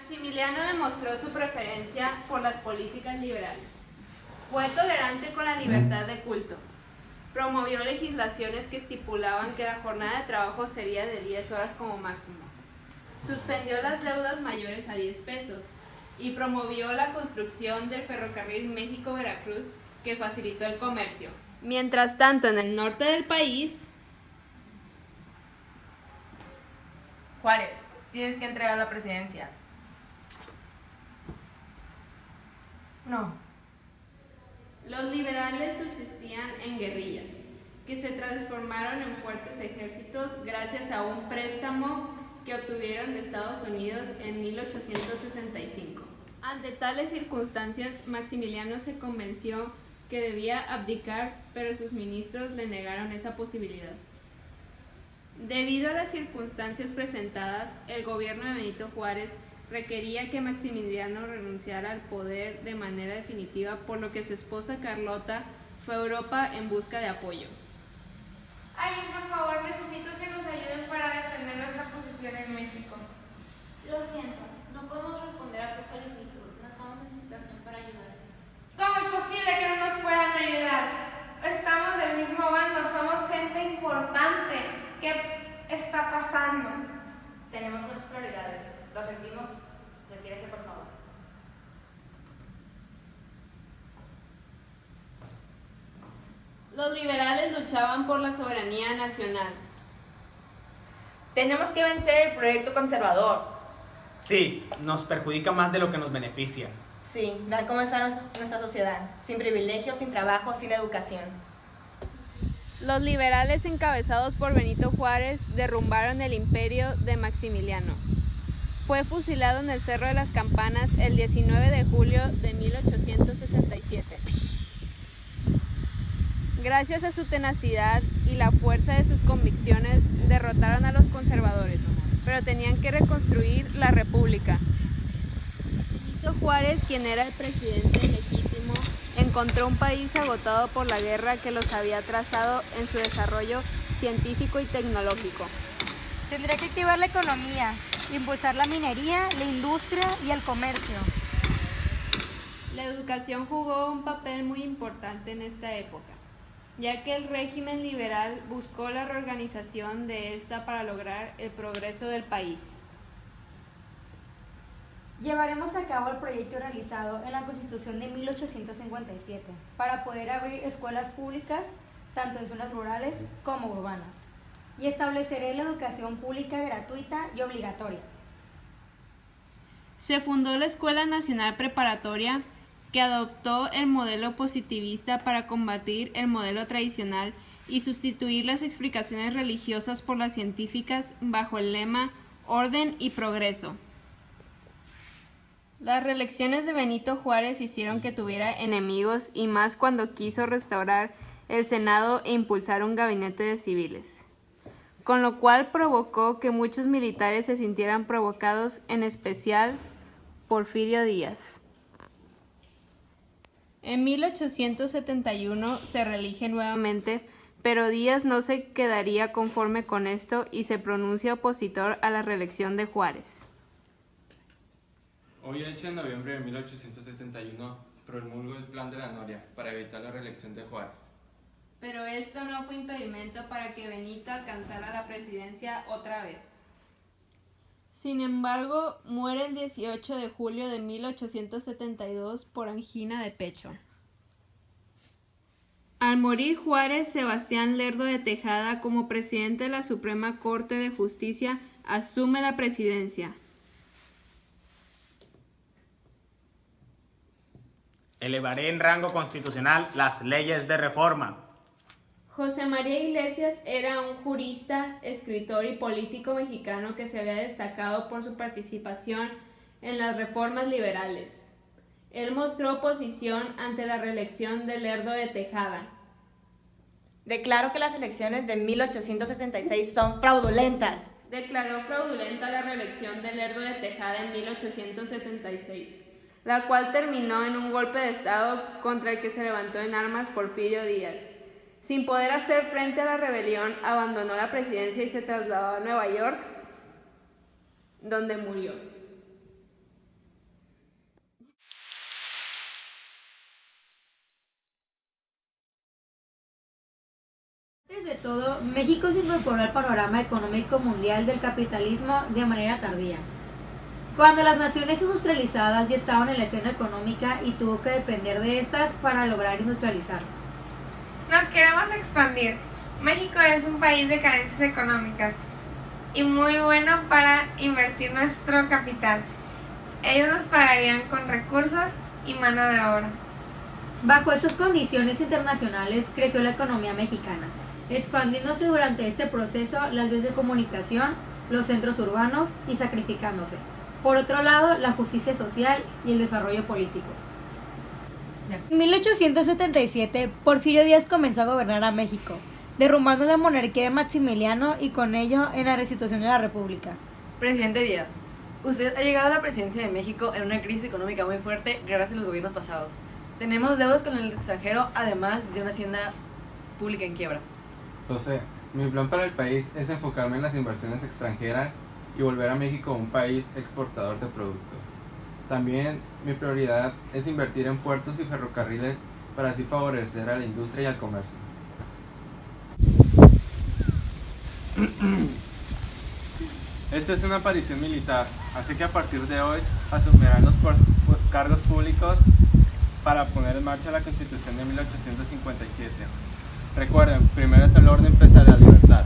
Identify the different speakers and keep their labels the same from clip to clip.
Speaker 1: Maximiliano demostró su preferencia por las políticas liberales. Fue tolerante con la libertad de culto. Promovió legislaciones que estipulaban que la jornada de trabajo sería de 10 horas como máximo. Suspendió las deudas mayores a 10 pesos y promovió la construcción del ferrocarril México-Veracruz que facilitó el comercio. Mientras tanto, en el norte del país,
Speaker 2: Juárez, tienes que entregar la presidencia.
Speaker 3: No.
Speaker 1: los liberales subsistían en guerrillas, que se transformaron en fuertes ejércitos gracias a un préstamo que obtuvieron de Estados Unidos en 1865. Ante tales circunstancias, Maximiliano se convenció que debía abdicar, pero sus ministros le negaron esa posibilidad. Debido a las circunstancias presentadas, el gobierno de Benito Juárez requería que Maximiliano renunciara al poder de manera definitiva, por lo que su esposa Carlota fue a Europa en busca de apoyo.
Speaker 4: Ay, por favor, necesito que nos ayuden para defender nuestra posición en México.
Speaker 5: Lo siento, no podemos responder a tu solicitud. No estamos en situación para ayudarte.
Speaker 4: ¿Cómo es posible que no nos puedan ayudar? Estamos del mismo bando, somos gente importante. ¿Qué está pasando?
Speaker 2: Tenemos unas prioridades. Lo sentimos. Retírese, por favor.
Speaker 1: Los liberales luchaban por la soberanía nacional.
Speaker 2: Tenemos que vencer el proyecto conservador.
Speaker 6: Sí, nos perjudica más de lo que nos beneficia.
Speaker 2: Sí, vean cómo está nuestra sociedad. Sin privilegios, sin trabajo, sin educación.
Speaker 1: Los liberales encabezados por Benito Juárez derrumbaron el imperio de Maximiliano. Fue fusilado en el Cerro de las Campanas el 19 de julio de 1867. Gracias a su tenacidad y la fuerza de sus convicciones, derrotaron a los conservadores, pero tenían que reconstruir la república. Benito Juárez, quien era el presidente legítimo, encontró un país agotado por la guerra que los había atrasado en su desarrollo científico y tecnológico.
Speaker 3: Tendría que activar la economía, impulsar la minería, la industria y el comercio.
Speaker 1: La educación jugó un papel muy importante en esta época, ya que el régimen liberal buscó la reorganización de esta para lograr el progreso del país.
Speaker 3: Llevaremos a cabo el proyecto realizado en la Constitución de 1857 para poder abrir escuelas públicas tanto en zonas rurales como urbanas y estableceré la educación pública gratuita y obligatoria.
Speaker 1: Se fundó la Escuela Nacional Preparatoria, que adoptó el modelo positivista para combatir el modelo tradicional y sustituir las explicaciones religiosas por las científicas bajo el lema Orden y Progreso. Las reelecciones de Benito Juárez hicieron que tuviera enemigos, y más cuando quiso restaurar el Senado e impulsar un gabinete de civiles, con lo cual provocó que muchos militares se sintieran provocados, en especial Porfirio Díaz. En 1871 se reelige nuevamente, pero Díaz no se quedaría conforme con esto y se pronuncia opositor a la reelección de Juárez.
Speaker 7: Hoy, 8 de noviembre de 1871, promulgó el Plan de la Noria para evitar la reelección de Juárez.
Speaker 1: Pero esto no fue impedimento para que Benito alcanzara la presidencia otra vez. Sin embargo, muere el 18 de julio de 1872 por angina de pecho. Al morir Juárez, Sebastián Lerdo de Tejada, como presidente de la Suprema Corte de Justicia, asume la presidencia.
Speaker 6: Elevaré en rango constitucional las leyes de reforma.
Speaker 1: José María Iglesias era un jurista, escritor y político mexicano que se había destacado por su participación en las reformas liberales. Él mostró oposición ante la reelección de Lerdo de Tejada.
Speaker 2: Declaro que las elecciones de 1876 son fraudulentas.
Speaker 1: Declaró fraudulenta la reelección de Lerdo de Tejada en 1876, la cual terminó en un golpe de Estado contra el que se levantó en armas Porfirio Díaz. Sin poder hacer frente a la rebelión, abandonó la presidencia y se trasladó a Nueva York, donde murió.
Speaker 3: Antes de todo, México se incorporó al panorama económico mundial del capitalismo de manera tardía, cuando las naciones industrializadas ya estaban en la escena económica y tuvo que depender de estas para lograr industrializarse.
Speaker 4: Nos queremos expandir. México es un país de carencias económicas y muy bueno para invertir nuestro capital. Ellos nos pagarían con recursos y mano de obra.
Speaker 3: Bajo estas condiciones internacionales creció la economía mexicana, expandiéndose durante este proceso las vías de comunicación, los centros urbanos y sacrificándose, por otro lado, la justicia social y el desarrollo político. En 1877, Porfirio Díaz comenzó a gobernar a México, derrumbando la monarquía de Maximiliano y con ello en la restitución de la República.
Speaker 8: Presidente Díaz, usted ha llegado a la presidencia de México en una crisis económica muy fuerte gracias a los gobiernos pasados. Tenemos deudas con el extranjero, además de una hacienda pública en quiebra.
Speaker 7: Lo sé, mi plan para el país es enfocarme en las inversiones extranjeras y volver a México un país exportador de productos. También mi prioridad es invertir en puertos y ferrocarriles para así favorecer a la industria y al comercio. Esta es una aparición militar, así que a partir de hoy asumirán los cargos públicos para poner en marcha la Constitución de 1857. Recuerden, primero es el orden, pese a la libertad.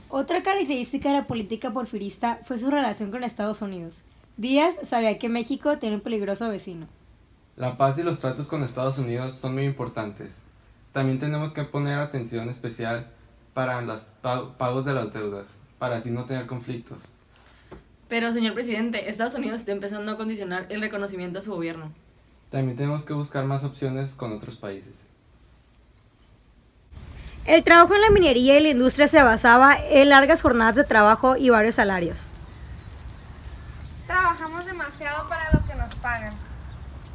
Speaker 3: Otra característica de la política porfirista fue su relación con Estados Unidos. Díaz sabía que México tenía un peligroso vecino.
Speaker 7: La paz y los tratos con Estados Unidos son muy importantes. También tenemos que poner atención especial para los pagos de las deudas, para así no tener conflictos.
Speaker 8: Pero, señor presidente, Estados Unidos está empezando a condicionar el reconocimiento a su gobierno.
Speaker 7: También tenemos que buscar más opciones con otros países.
Speaker 3: El trabajo en la minería y la industria se basaba en largas jornadas de trabajo y varios salarios.
Speaker 4: Trabajamos demasiado para lo que nos pagan.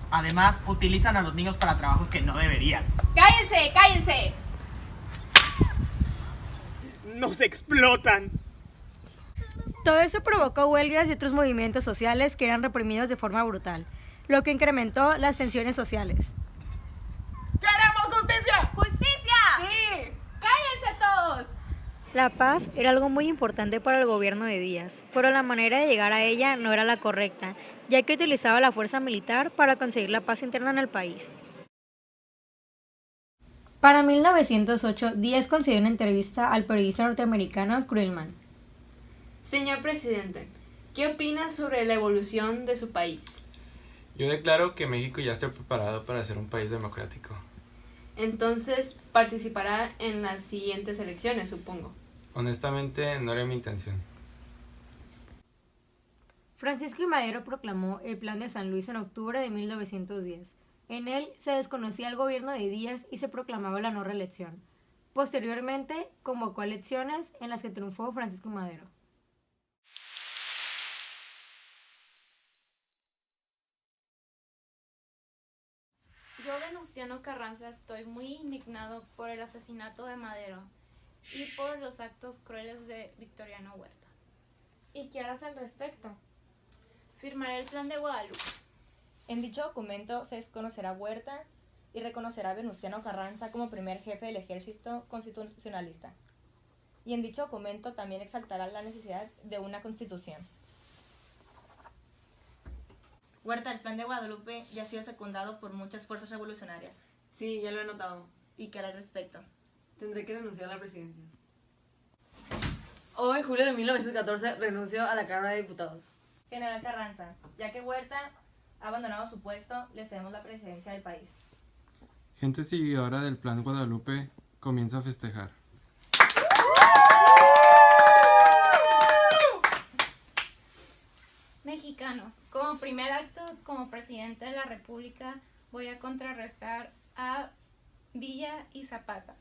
Speaker 6: Además, utilizan a los niños para trabajos que no deberían.
Speaker 1: ¡Cállense, cállense!
Speaker 6: ¡Nos explotan!
Speaker 3: Todo esto provocó huelgas y otros movimientos sociales que eran reprimidos de forma brutal, lo que incrementó las tensiones sociales.
Speaker 6: ¡Queremos justicia!
Speaker 1: ¡Justicia!
Speaker 8: ¡Sí!
Speaker 1: ¡Cállense todos!
Speaker 3: La paz era algo muy importante para el gobierno de Díaz, pero la manera de llegar a ella no era la correcta, ya que utilizaba la fuerza militar para conseguir la paz interna en el país. Para 1908, Díaz concedió una entrevista al periodista norteamericano Krugman.
Speaker 1: Señor presidente, ¿qué opina sobre la evolución de su país?
Speaker 7: Yo declaro que México ya está preparado para ser un país democrático.
Speaker 1: Entonces, participará en las siguientes elecciones, supongo.
Speaker 7: Honestamente, no era mi intención.
Speaker 3: Francisco I. Madero proclamó el Plan de San Luis en octubre de 1910. En él se desconocía el gobierno de Díaz y se proclamaba la no reelección. Posteriormente, convocó elecciones en las que triunfó Francisco I. Madero.
Speaker 5: Yo, Venustiano Carranza, estoy muy indignado por el asesinato de Madero y por los actos crueles de Victoriano Huerta.
Speaker 2: ¿Y qué harás al respecto?
Speaker 5: Firmaré el Plan de Guadalupe.
Speaker 2: En dicho documento se desconocerá Huerta y reconocerá a Venustiano Carranza como primer jefe del ejército constitucionalista. Y en dicho documento también exaltará la necesidad de una constitución. Huerta, el Plan de Guadalupe ya ha sido secundado por muchas fuerzas revolucionarias.
Speaker 8: Sí, ya lo he notado.
Speaker 2: ¿Y qué hará al respecto?
Speaker 8: Tendré que renunciar a la presidencia. Hoy, julio de 1914, renunció a la Cámara de Diputados.
Speaker 2: General Carranza, ya que Huerta ha abandonado su puesto, le cedemos la presidencia del país.
Speaker 7: Gente seguidora del Plan Guadalupe comienza a festejar.
Speaker 5: Mexicanos, como primer acto como presidente de la República, voy a contrarrestar a Villa y Zapata,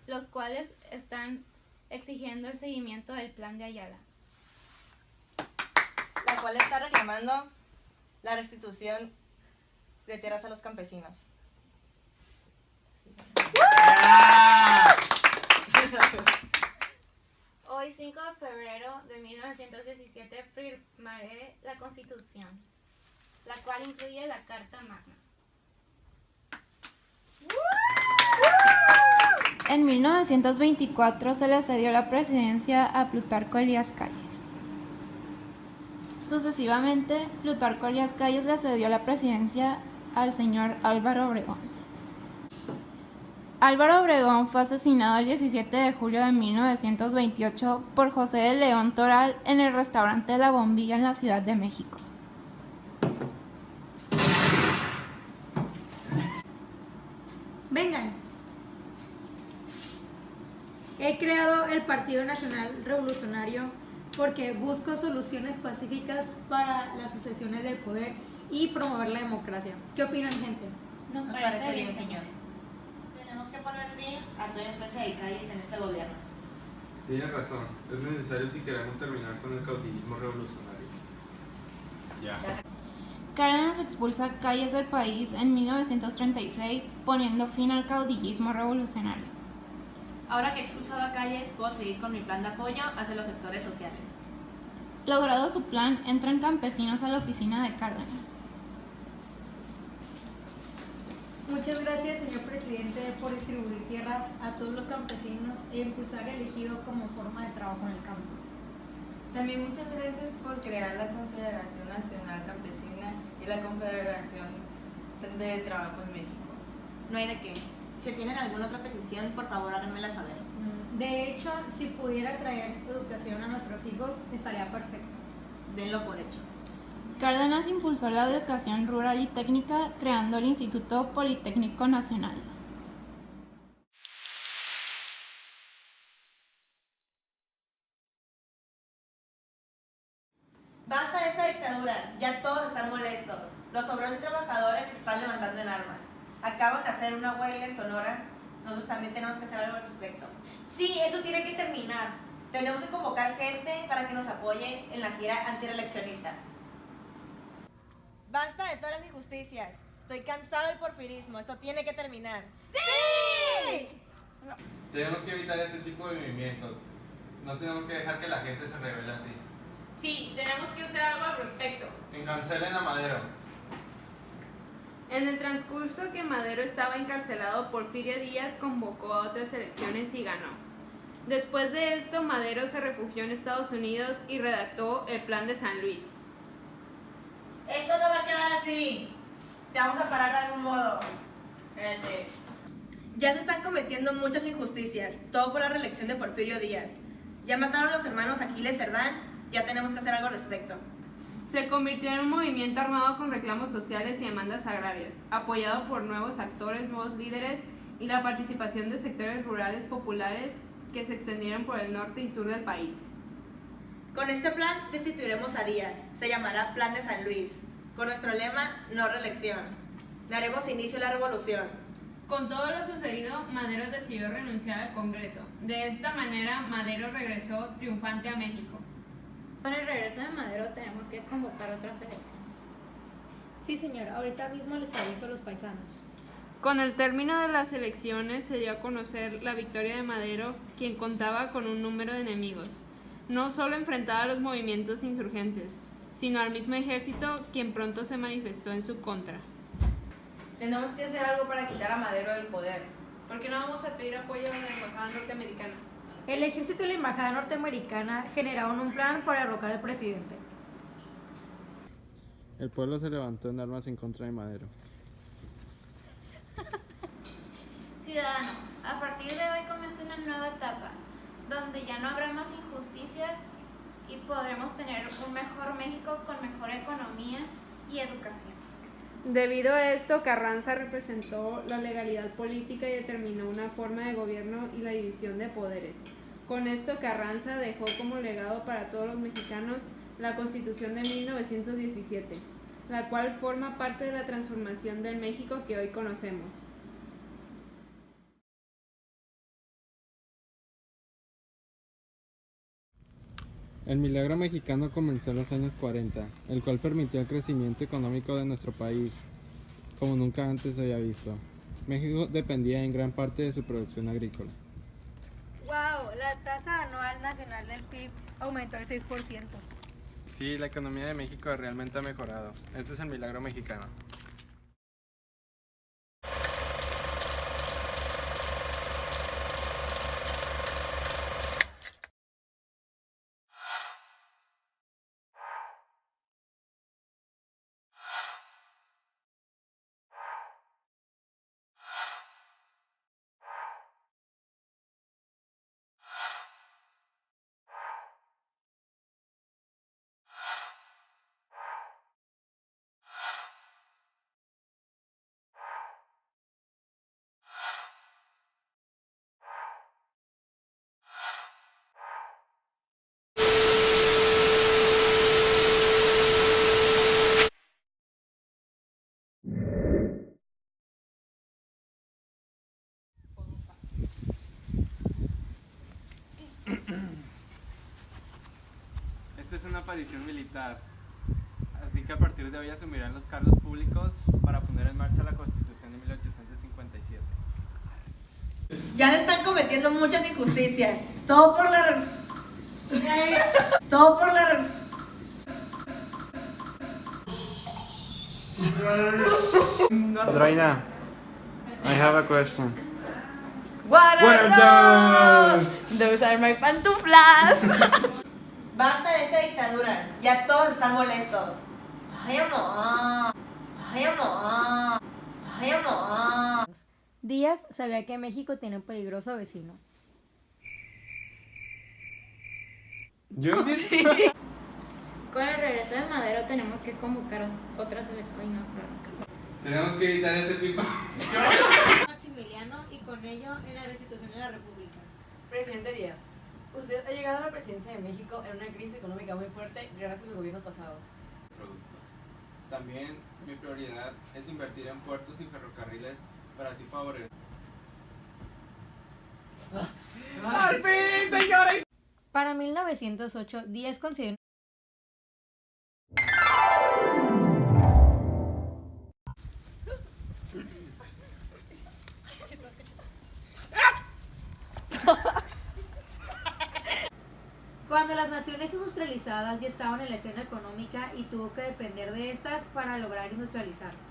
Speaker 5: los cuales están exigiendo el seguimiento del Plan de Ayala,
Speaker 2: La cual está reclamando la restitución de tierras a los campesinos.
Speaker 5: Hoy, 5 de febrero de 1917, firmaré la Constitución, la cual incluye la Carta Magna. En 1924 se le cedió la presidencia a Plutarco Elías Calles. Sucesivamente, Plutarco Elías Calles le cedió la presidencia al señor Álvaro Obregón. Álvaro Obregón fue asesinado el 17 de julio de 1928 por José de León Toral en el restaurante La Bombilla en la Ciudad de México.
Speaker 3: Vengan. He creado el Partido Nacional Revolucionario porque busco soluciones pacíficas para las sucesiones del poder y promover la democracia. ¿Qué opinan, gente?
Speaker 2: Nos parece bien, señor. Tenemos que poner fin a toda influencia de Calles en este gobierno.
Speaker 7: Tienes razón, es necesario si queremos terminar con el caudillismo revolucionario. Ya.
Speaker 5: Cárdenas expulsa a Calles del país en 1936, poniendo fin al caudillismo revolucionario.
Speaker 2: Ahora que he expulsado a Calles, puedo seguir con mi plan de apoyo hacia los sectores sociales.
Speaker 5: Logrado su plan, entran campesinos a la oficina de Cárdenas.
Speaker 3: Muchas gracias, señor presidente, por distribuir tierras a todos los campesinos e impulsar el ejido como forma de trabajo en el campo.
Speaker 9: También muchas gracias por crear la Confederación Nacional Campesina y la Confederación de Trabajo en México.
Speaker 2: No hay de qué. Si tienen alguna otra petición, por favor háganmela saber.
Speaker 3: De hecho, si pudiera traer educación a nuestros hijos, estaría perfecto.
Speaker 2: Denlo por hecho.
Speaker 5: Cárdenas impulsó la educación rural y técnica, creando el Instituto Politécnico Nacional.
Speaker 2: Basta de esta dictadura, ya todos están molestos. Los obreros y trabajadores se están levantando en armas. Acaban de hacer una huelga en Sonora, nosotros también tenemos que hacer algo al respecto. Sí, eso tiene que terminar. Tenemos que convocar gente para que nos apoye en la gira antireeleccionista. Basta de todas las injusticias. Estoy cansado del porfirismo, esto tiene que terminar. ¡Sí!
Speaker 7: Tenemos que evitar ese tipo de movimientos. No tenemos que dejar que la gente se revele así.
Speaker 1: Sí, tenemos que hacer algo al respecto.
Speaker 7: Encarcelen a Madero.
Speaker 1: En el transcurso que Madero estaba encarcelado, Porfirio Díaz convocó a otras elecciones y ganó. Después de esto, Madero se refugió en Estados Unidos y redactó el Plan de San Luis.
Speaker 2: Esto no va a quedar así. Te vamos a parar de algún modo.
Speaker 9: Cállate.
Speaker 2: Ya se están cometiendo muchas injusticias, todo por la reelección de Porfirio Díaz. Ya mataron a los hermanos Aquiles Cerdán, ya tenemos que hacer algo al respecto.
Speaker 1: Se convirtió en un movimiento armado con reclamos sociales y demandas agrarias, apoyado por nuevos actores, nuevos líderes y la participación de sectores rurales populares que se extendieron por el norte y sur del país.
Speaker 2: Con este plan destituiremos a Díaz, se llamará Plan de San Luis, con nuestro lema, no reelección. Daremos inicio a la revolución.
Speaker 1: Con todo lo sucedido, Madero decidió renunciar al Congreso. De esta manera, Madero regresó triunfante a México.
Speaker 5: Con el regreso de Madero tenemos que convocar otras elecciones.
Speaker 3: Sí, señor, ahorita mismo les aviso a los paisanos.
Speaker 1: Con el término de las elecciones se dio a conocer la victoria de Madero, quien contaba con un número de enemigos. No solo enfrentaba a los movimientos insurgentes, sino al mismo ejército, quien pronto se manifestó en su contra.
Speaker 9: Tenemos que hacer algo para quitar a Madero del poder.
Speaker 1: ¿Por qué no vamos a pedir apoyo a la embajada norteamericana?
Speaker 3: El ejército y la embajada norteamericana generaron un plan para derrocar al presidente.
Speaker 7: El pueblo se levantó en armas en contra de Madero.
Speaker 5: Ciudadanos, a partir de hoy comienza una nueva etapa, donde ya no habrá más injusticias y podremos tener un mejor México con mejor economía y educación.
Speaker 1: Debido a esto, Carranza representó la legalidad política y determinó una forma de gobierno y la división de poderes. Con esto, Carranza dejó como legado para todos los mexicanos la Constitución de 1917, la cual forma parte de la transformación del México que hoy conocemos.
Speaker 7: El milagro mexicano comenzó en los años 40, el cual permitió el crecimiento económico de nuestro país, como nunca antes se había visto. México dependía en gran parte de su producción agrícola.
Speaker 3: ¡Wow! La tasa anual nacional del PIB aumentó al 6%.
Speaker 7: Sí, la economía de México realmente ha mejorado. Este es el milagro mexicano. Esta es una aparición militar, así que a partir de hoy asumirán los cargos públicos para poner en marcha la Constitución de 1857.
Speaker 10: Ya se están cometiendo muchas injusticias. Todo por la... Todo por la...
Speaker 7: Adriana, I have a question.
Speaker 8: What
Speaker 7: are those?
Speaker 8: Those are my pantuflas.
Speaker 10: Basta de esta dictadura. Ya todos están molestos. Ay, no. Ay, no. Ay, no.
Speaker 3: Díaz sabía que México tiene un peligroso vecino.
Speaker 7: Yo
Speaker 5: Con el regreso de Madero tenemos que convocar otras elecciones.
Speaker 7: tenemos que evitar ese tipo.
Speaker 2: Maximiliano y con ello en la restitución de la República.
Speaker 8: Presidente Díaz, usted ha llegado a la presidencia de México en una crisis económica muy fuerte gracias a los gobiernos pasados.
Speaker 7: Productos. También mi prioridad es invertir en puertos y ferrocarriles para así favorecer. ¡Al fin, señores!
Speaker 3: Para 1908, Díaz consiguió cuando las naciones industrializadas ya estaban en la escena económica y tuvo que depender de estas para lograr industrializarse.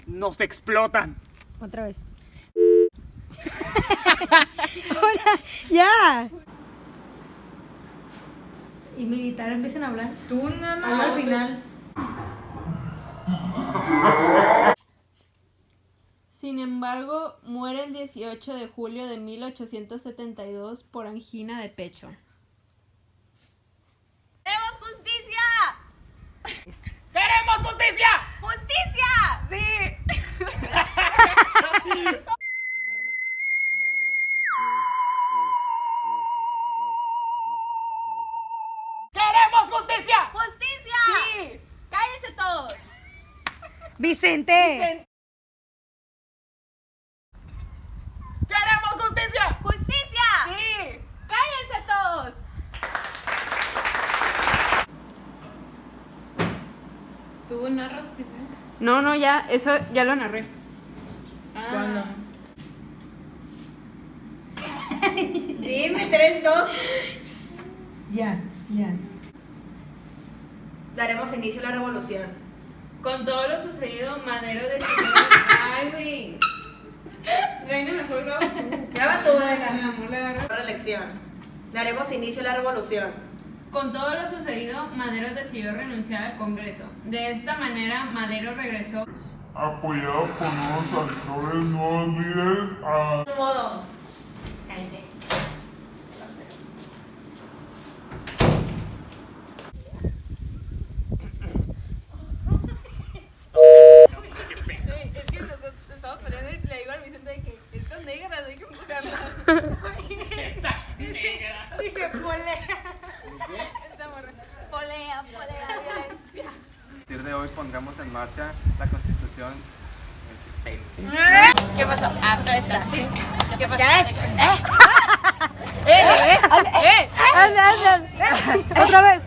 Speaker 6: ¡Nos explotan!
Speaker 3: Otra vez. ¡Hola! ¡Ya! Y militar empiezan a hablar.
Speaker 8: Tú no,
Speaker 3: Habla al final.
Speaker 1: Sin embargo, muere el 18 de julio de 1872 por angina de pecho.
Speaker 10: ¡Queremos justicia!
Speaker 6: ¡Queremos justicia!
Speaker 10: ¡Justicia! ¡Sí!
Speaker 6: ¡Queremos justicia!
Speaker 10: ¡Justicia!
Speaker 5: ¡Sí! ¡Cállense todos!
Speaker 3: ¡Vicente!
Speaker 6: ¡Queremos justicia!
Speaker 10: ¡Justicia!
Speaker 5: ¡Sí! ¡Cállense todos! ¿Tú narras primero?
Speaker 1: No, ya, eso ya lo narré.
Speaker 8: ¿Cuándo?
Speaker 10: Dime, 3, 2.
Speaker 3: Ya.
Speaker 10: Daremos inicio a la revolución.
Speaker 1: Con todo lo sucedido, Madero decidió... ¡Ay, güey! Reina, mejor graba tú.
Speaker 10: Graba tú,
Speaker 1: Mi
Speaker 10: Reina.
Speaker 1: amor, le agarro.
Speaker 10: Reelección. Daremos inicio a la revolución.
Speaker 1: Con todo lo sucedido, Madero decidió renunciar al Congreso. De esta manera, Madero regresó
Speaker 11: apoyado por nuevos actores, nuevos líderes, a
Speaker 10: Modo. Cállense.
Speaker 5: Es que nosotros estamos peleando y le digo al Vicente de que estas negras hay que empujarlas. Dije, polea. Esta morra. Polea, violencia.
Speaker 7: A partir de hoy pondremos en marcha la Constitución
Speaker 5: ¿Qué pasó? Ah, está. Sí. ¿Qué pasó?
Speaker 3: ¡Otra vez!